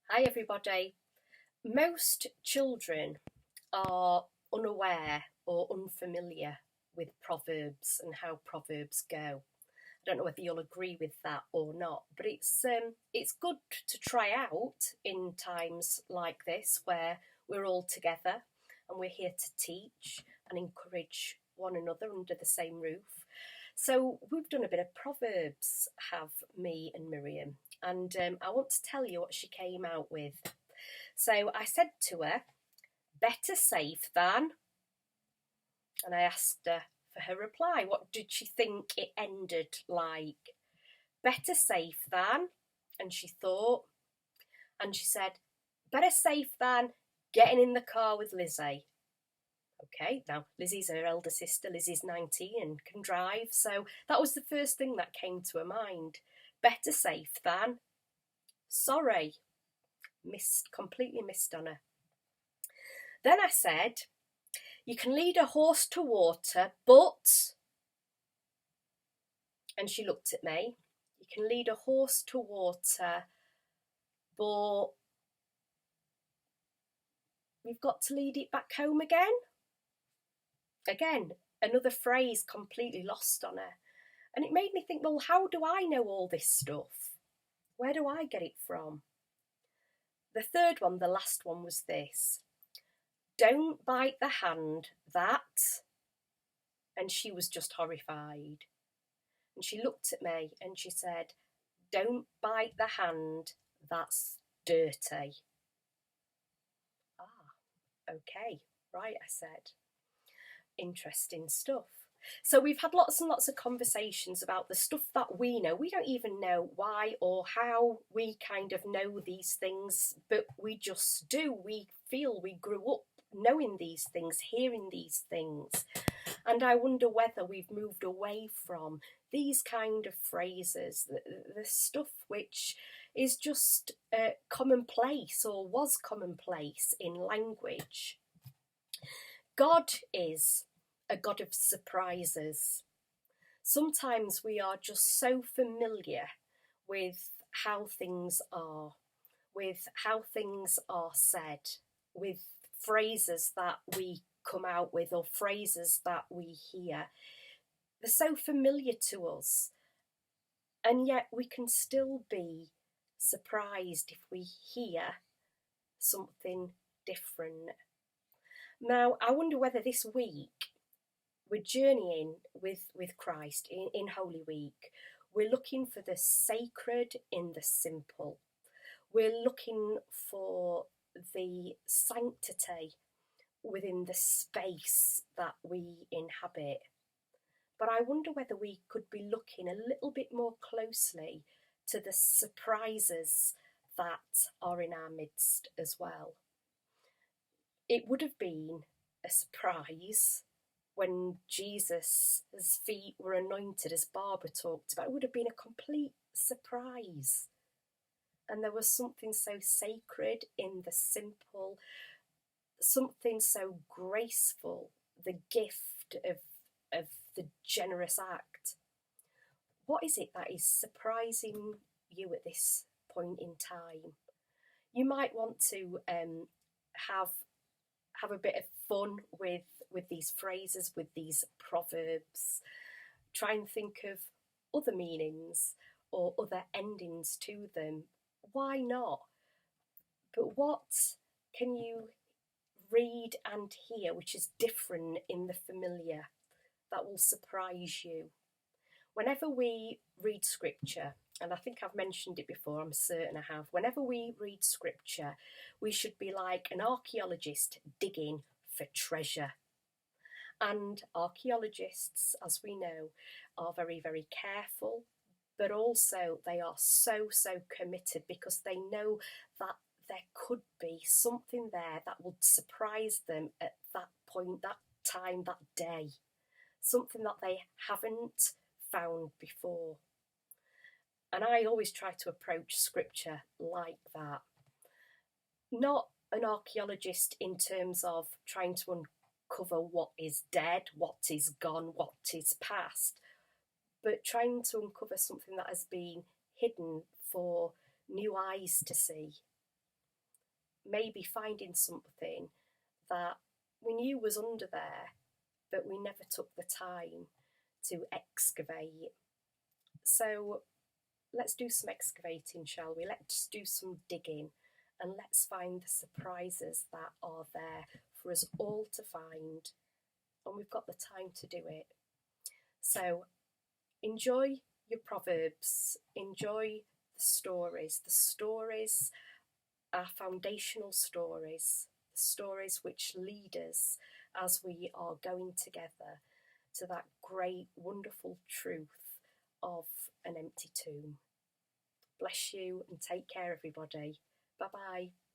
Hi everybody. Most children are unaware or unfamiliar with proverbs and how proverbs go. I don't know whether you'll agree with that or not, but it's good to try out in times like this where we're all together and we're here to teach and encourage one another under the same roof. So we've done a bit of proverbs, have me and Miriam, and I want to tell you what she came out with. So I said to her, better safe than, and I asked her for her reply. What did she think it ended like? Better safe than, and she thought, and she said, better safe than getting in the car with Lizzie. Okay, now Lizzie's her elder sister. Lizzie's 19 and can drive, so that was the first thing that came to her mind. Better safe than sorry. Completely missed on her. Then I said, you can lead a horse to water, but, and she looked at me, you can lead a horse to water, but we've got to lead it back home again. Again, another phrase completely lost on her. And it made me think, well, how do I know all this stuff? Where do I get it from? The third one, the last one, was this. Don't bite the hand that, and she was just horrified. And she looked at me and she said, don't bite the hand that's dirty. Ah, okay, right, I said. Interesting stuff. So we've had lots and lots of conversations about the stuff that we know. We don't even know why or how we kind of know these things, but we just do. We feel we grew up knowing these things, hearing these things. And I wonder whether we've moved away from these kind of phrases, the stuff which is just commonplace or was commonplace in language. God is a God of surprises. Sometimes we are just so familiar with how things are, with how things are said, with phrases that we come out with or phrases that we hear. They're so familiar to us, and yet we can still be surprised if we hear something different. Now, I wonder whether this week we're journeying with Christ in Holy Week. We're looking for the sacred in the simple. We're looking for the sanctity within the space that we inhabit. But I wonder whether we could be looking a little bit more closely to the surprises that are in our midst as well. It would have been a surprise when Jesus' feet were anointed, as Barbara talked about. It would have been a complete surprise. And there was something so sacred in the simple, something so graceful, the gift of the generous act. What is it that is surprising you at this point in time? You might want to have a bit of fun with these phrases, with these proverbs. Try and think of other meanings or other endings to them. Why not? But what can you read and hear which is different in the familiar that will surprise you? Whenever we read scripture, and I think I've mentioned it before, I'm certain I have, whenever we read scripture, we should be like an archaeologist digging for treasure. And archaeologists, as we know, are very, very careful, but also they are so, so committed because they know that there could be something there that would surprise them at that point, that time, that day. Something that they haven't found before. And I always try to approach scripture like that. Not an archaeologist in terms of trying to uncover what is dead, what is gone, what is past, but trying to uncover something that has been hidden for new eyes to see. maybe finding something that we knew was under there, but we never took the time to excavate. So let's do some excavating, shall we? Let's do some digging, and let's find the surprises that are there for us all to find. And we've got the time to do it. So enjoy your Proverbs, enjoy the stories. The stories are foundational stories, the stories which lead us as we are going together to that great, wonderful truth of an empty tomb. Bless you and take care, everybody. Bye bye.